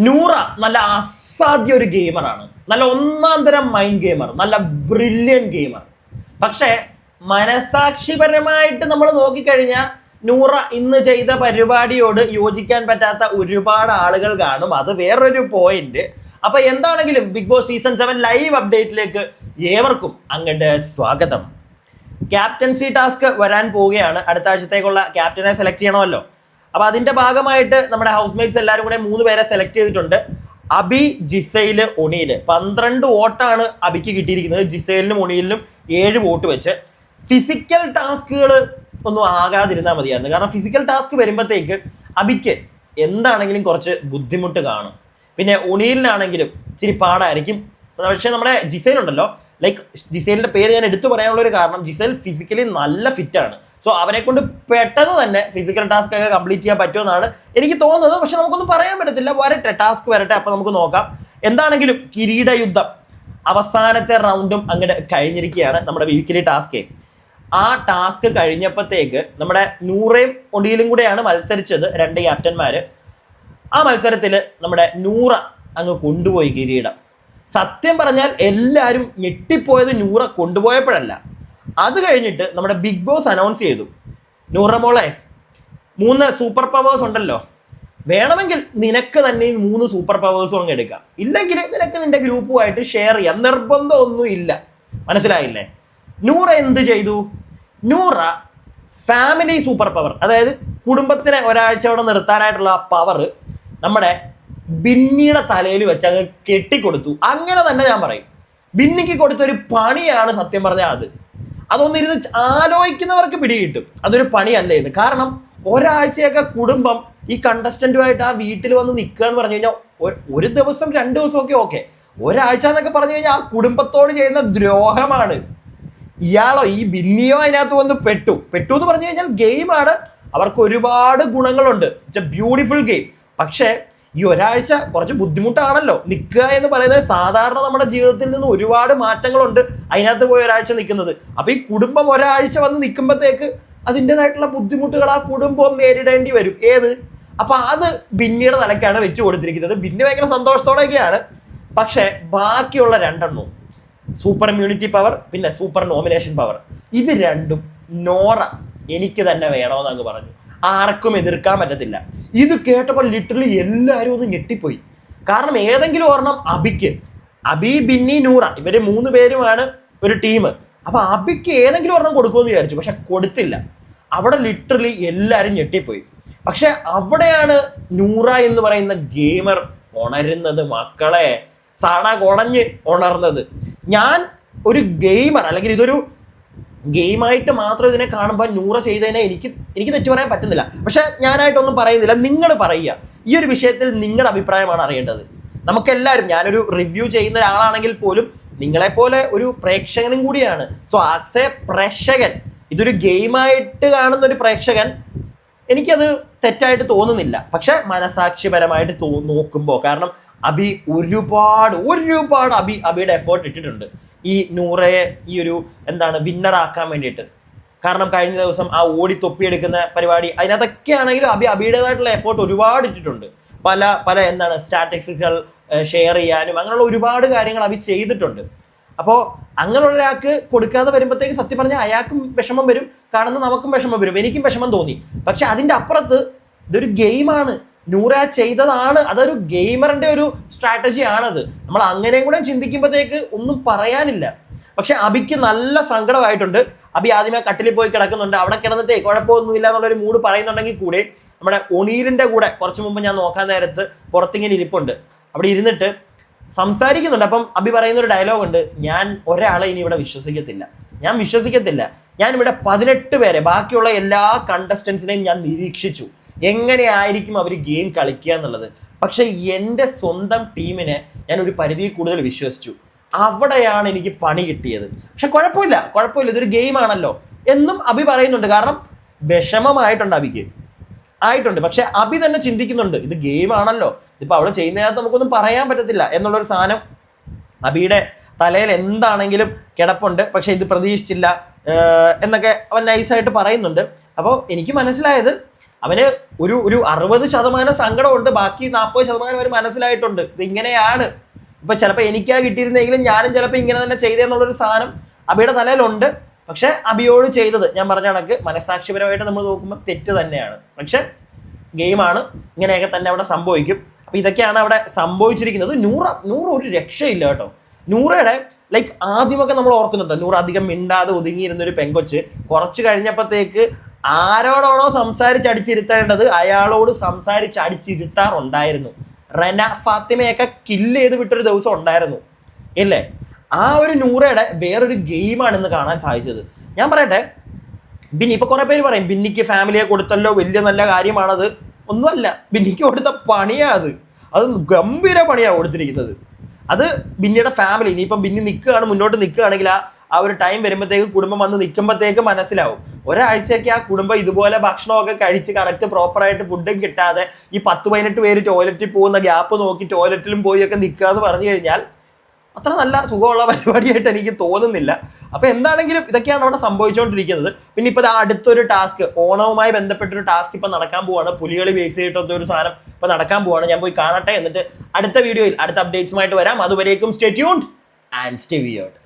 നൂറ നല്ല അസാധ്യ ഒരു ഗെയിമറാണ്, നല്ല ഒന്നാം തരം മൈൻഡ് ഗെയിമർ, നല്ല ബ്രില്യൻ ഗെയിമർ. പക്ഷേ മനസാക്ഷിപരമായിട്ട് നമ്മൾ നോക്കിക്കഴിഞ്ഞാൽ നൂറ ഇന്ന് ചെയ്ത പരിപാടിയോട് യോജിക്കാൻ പറ്റാത്ത ഒരുപാട് ആളുകൾ കാണും. അത് വേറൊരു പോയിന്റ്. അപ്പൊ എന്താണെങ്കിലും ബിഗ് ബോസ് സീസൺ 7 ലൈവ് അപ്ഡേറ്റിലേക്ക് ഏവർക്കും അങ്ങോട്ട് സ്വാഗതം. ക്യാപ്റ്റൻസി ടാസ്ക് വരാൻ പോവുകയാണ്. അടുത്ത ആഴ്ചത്തേക്കുള്ള ക്യാപ്റ്റനെ സെലക്ട് ചെയ്യണമല്ലോ. അപ്പൊ അതിന്റെ ഭാഗമായിട്ട് നമ്മുടെ ഹൗസ് മേറ്റ്സ് എല്ലാവരും കൂടെ 3 പേരെ സെലക്ട് ചെയ്തിട്ടുണ്ട്. അബി, ജിസൈല്, ഒണീല്. 12 വോട്ടാണ് അബിക്ക് കിട്ടിയിരിക്കുന്നത്. ജിസൈലിനും ഒണീലിനും 7 വോട്ട് വെച്ച്. ഫിസിക്കൽ ടാസ്കുകൾ ഒന്നും ആകാതിരുന്നാൽ മതിയായിരുന്നു. കാരണം ഫിസിക്കൽ ടാസ്ക് വരുമ്പോഴത്തേക്ക് അബിക്ക് എന്താണെങ്കിലും കുറച്ച് ബുദ്ധിമുട്ട് കാണും. പിന്നെ ഒണീലിനാണെങ്കിലും ഇച്ചിരി പാടായിരിക്കും. പക്ഷേ നമ്മുടെ ജിസൈലുണ്ടല്ലോ, ലൈക്ക് ജിസൈലിന്റെ പേര് ഞാൻ എടുത്തു പറയാനുള്ള ഒരു കാരണം, ജിസൈൽ ഫിസിക്കലി നല്ല ഫിറ്റാണ്. സോ അവരെ കൊണ്ട് പെട്ടെന്ന് തന്നെ ഫിസിക്കൽ ടാസ്ക് ഒക്കെ കംപ്ലീറ്റ് ചെയ്യാൻ പറ്റുമെന്നാണ് എനിക്ക് തോന്നുന്നത്. പക്ഷെ നമുക്കൊന്നും പറയാൻ പറ്റത്തില്ല. വരട്ടെ, ടാസ്ക് വരട്ടെ, അപ്പൊ നമുക്ക് നോക്കാം. എന്താണെങ്കിലും കിരീട യുദ്ധം അവസാനത്തെ റൗണ്ടും അങ്ങോട്ട് കഴിഞ്ഞിരിക്കുകയാണ്. നമ്മുടെ വീക്കിലി ടാസ്ക്. ആ ടാസ്ക് കഴിഞ്ഞപ്പോഴത്തേക്ക് നമ്മുടെ നൂറയും ഒടിയിലും കൂടെയാണ് മത്സരിച്ചത്, 2 ക്യാപ്റ്റന്മാര്. ആ മത്സരത്തിൽ നമ്മുടെ നൂറ അങ്ങ് കൊണ്ടുപോയി കിരീടം. സത്യം പറഞ്ഞാൽ എല്ലാവരും ഞെട്ടിപ്പോയത് നൂറ കൊണ്ടുപോയപ്പോഴല്ല, അത് കഴിഞ്ഞിട്ട് നമ്മുടെ ബിഗ് ബോസ് അനൗൺസ് ചെയ്തു, നൂറ മോളെ 3 സൂപ്പർ പവേഴ്സ് ഉണ്ടല്ലോ, വേണമെങ്കിൽ നിനക്ക് തന്നെ 3 സൂപ്പർ പവേഴ്സും അങ്ങ് എടുക്കാം, ഇല്ലെങ്കിൽ നിനക്ക് നിന്റെ ഗ്രൂപ്പുമായിട്ട് ഷെയർ ചെയ്യാം, നിർബന്ധമൊന്നും ഇല്ല. മനസ്സിലായില്ലേ? നൂറ എന്ത് ചെയ്തു? നൂറ ഫാമിലി സൂപ്പർ പവർ, അതായത് കുടുംബത്തിനെ ഒരാഴ്ച അവിടെ നിർത്താനായിട്ടുള്ള ആ പവർ നമ്മുടെ ബിന്നിയുടെ തലയിൽ വെച്ച് അങ്ങ് കെട്ടിക്കൊടുത്തു. അങ്ങനെ തന്നെ ഞാൻ പറയും. ബിന്നിക്ക് കൊടുത്തൊരു പണിയാണ് സത്യം പറഞ്ഞാൽ. അതൊന്നിരുന്ന് ആലോചിക്കുന്നവർക്ക് പിടികിട്ടും അതൊരു പണിയല്ലേ എന്ന്. കാരണം ഒരാഴ്ചയൊക്കെ കുടുംബം ഈ കണ്ടസ്റ്റന്റുമായിട്ട് ആ വീട്ടിൽ വന്ന് നിൽക്കുക എന്ന് പറഞ്ഞു കഴിഞ്ഞാൽ ഒരു ദിവസം 2 ദിവസമൊക്കെ ഓക്കെ, ഒരാഴ്ച എന്നൊക്കെ പറഞ്ഞു കഴിഞ്ഞാൽ ആ കുടുംബത്തോട് ചെയ്യുന്ന ദ്രോഹമാണ്. ഇയാളോ ഈ ബിന്നിയോ അതിനകത്ത് വന്ന് പെട്ടു എന്ന് പറഞ്ഞു കഴിഞ്ഞാൽ ഗെയിമാണ്, അവർക്ക് ഒരുപാട് ഗുണങ്ങളുണ്ട്, ഇറ്റ്സ് എ ബ്യൂട്ടിഫുൾ ഗെയിം. പക്ഷേ ഈ ഒരാഴ്ച കുറച്ച് ബുദ്ധിമുട്ടാണല്ലോ. നിൽക്കുക എന്ന് പറയുന്നത് സാധാരണ നമ്മുടെ ജീവിതത്തിൽ നിന്ന് ഒരുപാട് മാറ്റങ്ങളുണ്ട് അതിനകത്ത് പോയി ഒരാഴ്ച നിൽക്കുന്നത്. അപ്പൊ ഈ കുടുംബം ഒരാഴ്ച വന്ന് നിൽക്കുമ്പോഴത്തേക്ക് അതിൻ്റെതായിട്ടുള്ള ബുദ്ധിമുട്ടുകൾ ആ കുടുംബം നേരിടേണ്ടി വരും. അപ്പൊ അത് ബിന്നിയുടെ തലക്കാണ് വെച്ച് കൊടുത്തിരിക്കുന്നത്. ബിന്നി ഭയങ്കര സന്തോഷത്തോടെയൊക്കെയാണ്. പക്ഷെ ബാക്കിയുള്ള 2 സൂപ്പർ ഇമ്മ്യൂണിറ്റി പവർ, പിന്നെ സൂപ്പർ നോമിനേഷൻ പവർ, ഇത് രണ്ടും നോറ എനിക്ക് തന്നെ വേണമെന്ന് അങ്ങ് പറഞ്ഞു. ആർക്കും എതിർക്കാൻ പറ്റത്തില്ല. ഇത് കേട്ടപ്പോൾ ലിറ്ററലി എല്ലാവരും ഒന്ന് ഞെട്ടിപ്പോയി. കാരണം ഏതെങ്കിലും ഒരെണ്ണം അബിക്ക്, അബി, ബിന്നി, നൂറ, ഇവര് 3 പേരുമാണ് ഒരു ടീം. അപ്പൊ അബിക്ക് ഏതെങ്കിലും ഒരെണ്ണം കൊടുക്കുമെന്ന് വിചാരിച്ചു, പക്ഷെ കൊടുത്തില്ല. അവിടെ ലിറ്ററലി എല്ലാവരും ഞെട്ടിപ്പോയി. പക്ഷെ അവിടെയാണ് നൂറ എന്ന് പറയുന്ന ഗെയിമർ ഉണരുന്നത്. മക്കളെ, സട കുടഞ്ഞ് ഉണർന്നത്. ഞാൻ ഒരു ഗെയിമർ, അല്ലെങ്കിൽ ഇതൊരു ഗെയിമായിട്ട് മാത്രം ഇതിനെ കാണുമ്പോൾ നൂറ ചെയ്തതിനെ എനിക്ക് തെറ്റു പറയാൻ പറ്റുന്നില്ല. പക്ഷെ ഞാനായിട്ടൊന്നും പറയുന്നില്ല, നിങ്ങൾ പറയുക. ഈ ഒരു വിഷയത്തിൽ നിങ്ങളുടെ അഭിപ്രായമാണ് അറിയേണ്ടത്. നമുക്കെല്ലാവരും, ഞാനൊരു റിവ്യൂ ചെയ്യുന്ന ഒരാളാണെങ്കിൽ പോലും നിങ്ങളെപ്പോലെ ഒരു പ്രേക്ഷകനും കൂടിയാണ്. സോ ആസ് എ പ്രേക്ഷകൻ, ഇതൊരു ഗെയിമായിട്ട് കാണുന്ന ഒരു പ്രേക്ഷകൻ, എനിക്കത് തെറ്റായിട്ട് തോന്നുന്നില്ല. പക്ഷെ മനസാക്ഷിപരമായിട്ട് നോക്കുമ്പോൾ, കാരണം അബി ഒരുപാട് അബിയുടെ എഫേർട്ട് ഇട്ടിട്ടുണ്ട് ഈ നൂറയെ ഈ ഒരു വിന്നറാക്കാൻ വേണ്ടിയിട്ട്. കാരണം കഴിഞ്ഞ ദിവസം ആ ഓടി തൊപ്പിയെടുക്കുന്ന പരിപാടി, അതിനകത്തൊക്കെ ആണെങ്കിലും അബിയുടേതായിട്ടുള്ള എഫേർട്ട് ഒരുപാട് ഇട്ടിട്ടുണ്ട്. പല സ്റ്റാറ്റിസ്റ്റിക്സുകൾ ഷെയർ ചെയ്യാനും അങ്ങനെയുള്ള ഒരുപാട് കാര്യങ്ങൾ അബി ചെയ്തിട്ടുണ്ട്. അപ്പോൾ അങ്ങനെയുള്ള ഒരാൾക്ക് കൊടുക്കാതെ വരുമ്പോഴത്തേക്ക് സത്യം പറഞ്ഞാൽ അയാൾക്കും വിഷമം വരും, കാണുന്ന നമുക്കും വിഷമം വരും, എനിക്കും വിഷമം തോന്നി. പക്ഷെ അതിൻ്റെ അപ്പുറത്ത് ഇതൊരു ഗെയിമാണ്, നൂറ ചെയ്തതാണ്, അതൊരു ഗെയിമറിന്റെ ഒരു സ്ട്രാറ്റജി ആണത്. നമ്മൾ അങ്ങനെയും കൂടെ ചിന്തിക്കുമ്പോഴത്തേക്ക് ഒന്നും പറയാനില്ല. പക്ഷെ അബിക്ക് നല്ല സങ്കടമായിട്ടുണ്ട്. അബി ആദ്യമേ കട്ടിലിൽ പോയി കിടക്കുന്നുണ്ട്. അവിടെ കിടന്നിട്ടേ കുഴപ്പമൊന്നുമില്ല എന്നുള്ളൊരു മൂഡ് പറയുന്നുണ്ടെങ്കിൽ കൂടെ നമ്മുടെ ഒണീലിന്റെ കൂടെ കുറച്ച് മുമ്പ് ഞാൻ നോക്കാൻ നേരത്ത് പുറത്തിങ്ങനെ ഇരിപ്പുണ്ട്. അവിടെ ഇരുന്നിട്ട് സംസാരിക്കുന്നുണ്ട്. അപ്പം അബി പറയുന്ന ഒരു ഡയലോഗ് ഉണ്ട്, ഞാൻ ഒരാളെ ഇനി ഇവിടെ വിശ്വസിക്കത്തില്ല, ഞാൻ ഇവിടെ 18 പേരെ, ബാക്കിയുള്ള എല്ലാ കണ്ടസ്റ്റൻസിനെയും ഞാൻ നിരീക്ഷിച്ചു, എങ്ങനെയായിരിക്കും അവർ ഗെയിം കളിക്കുക എന്നുള്ളത്. പക്ഷെ എൻ്റെ സ്വന്തം ടീമിനെ ഞാൻ ഒരു പരിധിയിൽ കൂടുതൽ വിശ്വസിച്ചു, അവിടെയാണ് എനിക്ക് പണി കിട്ടിയത്. പക്ഷെ കുഴപ്പമില്ല, ഇതൊരു ഗെയിം ആണല്ലോ എന്നും അബി പറയുന്നുണ്ട്. കാരണം വിഷമമായിട്ടുണ്ട് അബിക്ക്, ആയിട്ടുണ്ട്. പക്ഷെ അബി തന്നെ ചിന്തിക്കുന്നുണ്ട്, ഇത് ഗെയിം ആണല്ലോ, ഇതിപ്പോൾ അവിടെ ചെയ്യുന്നതിനകത്ത് നമുക്കൊന്നും പറയാൻ പറ്റത്തില്ല എന്നുള്ളൊരു സാധനം അബിയുടെ തലയിൽ എന്താണെങ്കിലും കിടപ്പുണ്ട്. പക്ഷെ ഇത് പ്രതീക്ഷിച്ചില്ല എന്നൊക്കെ അവൻ നൈസായിട്ട് പറയുന്നുണ്ട്. അപ്പോൾ എനിക്ക് മനസ്സിലായത് അവന് ഒരു 60% സങ്കടമുണ്ട്, ബാക്കി 40% അവർ മനസ്സിലായിട്ടുണ്ട് ഇത് ഇങ്ങനെയാണ്. ഇപ്പൊ ചിലപ്പോൾ എനിക്കാ കിട്ടിയിരുന്നെങ്കിലും ഞാനും ചിലപ്പോൾ ഇങ്ങനെ തന്നെ ചെയ്തെന്നുള്ളൊരു സാധനം അബിയുടെ തലയിലുണ്ട്. പക്ഷെ അബിയോട് ചെയ്തത് ഞാൻ പറഞ്ഞ കണക്ക് മനസാക്ഷിപരമായിട്ട് നമ്മൾ നോക്കുമ്പോൾ തെറ്റ് തന്നെയാണ്. പക്ഷെ ഗെയിമാണ്, ഇങ്ങനെയൊക്കെ തന്നെ അവിടെ സംഭവിക്കും. അപ്പൊ ഇതൊക്കെയാണ് അവിടെ സംഭവിച്ചിരിക്കുന്നത്. നൂറ് ഒരു രക്ഷയില്ല കേട്ടോ. നൂറയുടെ ലൈക്ക് ആദ്യമൊക്കെ നമ്മൾ ഓർക്കുന്നുണ്ട്, നൂറ് അധികം മിണ്ടാതെ ഒതുങ്ങിയിരുന്നൊരു പെങ്കൊച്ച് കുറച്ച് കഴിഞ്ഞപ്പോഴത്തേക്ക് ആരോടാണോ സംസാരിച്ചടിച്ചിരുത്തേണ്ടത് അയാളോട് സംസാരിച്ചടിച്ചിരുത്താറുണ്ടായിരുന്നു. റെന ഫാത്തിമയൊക്കെ കില്ല് ചെയ്ത് വിട്ടൊരു ദിവസം ഉണ്ടായിരുന്നു ഇല്ലേ? ആ ഒരു നൂറയുടെ വേറൊരു ഗെയിമാണ് ഇന്ന് കാണാൻ സാധിച്ചത്. ഞാൻ പറയട്ടെ, ബിന്നി ഇപ്പൊ കുറെ പേര് പറയും ബിന്നിക്ക് ഫാമിലിയെ കൊടുത്തല്ലോ, വലിയ നല്ല കാര്യമാണത്. ഒന്നുമല്ല, ബിന്നിക്ക് കൊടുത്ത പണിയാ അത് ഗംഭീര പണിയാണ് കൊടുത്തിരിക്കുന്നത്. അത് ബിന്നിയുടെ ഫാമിലി, ഇനിയിപ്പം ബിന്നി മുന്നോട്ട് നിൽക്കുകയാണെങ്കിൽ ആ ഒരു ടൈം വരുമ്പോഴത്തേക്ക് കുടുംബം വന്ന് നിൽക്കുമ്പോഴത്തേക്ക് മനസ്സിലാവും. ഒരാഴ്ചയൊക്കെ ആ കുടുംബം ഇതുപോലെ ഭക്ഷണമൊക്കെ കഴിച്ച് കറക്റ്റ് പ്രോപ്പറായിട്ട് ഫുഡും കിട്ടാതെ ഈ 10-18 പേര് ടോയ്ലറ്റിൽ പോകുന്ന ഗ്യാപ്പ് നോക്കി ടോയ്ലറ്റിലും പോയി ഒക്കെ നിൽക്കുക എന്ന് പറഞ്ഞു കഴിഞ്ഞാൽ അത്ര നല്ല സുഖമുള്ള പരിപാടിയായിട്ട് എനിക്ക് തോന്നുന്നില്ല. അപ്പൊ എന്താണെങ്കിലും ഇതൊക്കെയാണ് അവിടെ സംഭവിച്ചുകൊണ്ടിരിക്കുന്നത്. പിന്നെ ഇപ്പൊ അടുത്തൊരു ടാസ്ക്, ഓണവുമായി ബന്ധപ്പെട്ടൊരു ടാസ്ക് ഇപ്പൊ നടക്കാൻ പോവാണ്. പുലികളി ബേസ് ചെയ്തിട്ടൊക്കെ ഒരു സാധനം ഇപ്പൊ നടക്കാൻ പോവാണ്. ഞാൻ പോയി കാണട്ടെ, എന്നിട്ട് അടുത്ത വീഡിയോയിൽ അടുത്ത അപ്ഡേറ്റ്സുമായിട്ട് വരാം. അതുവരേക്കും stay tuned and stay weird.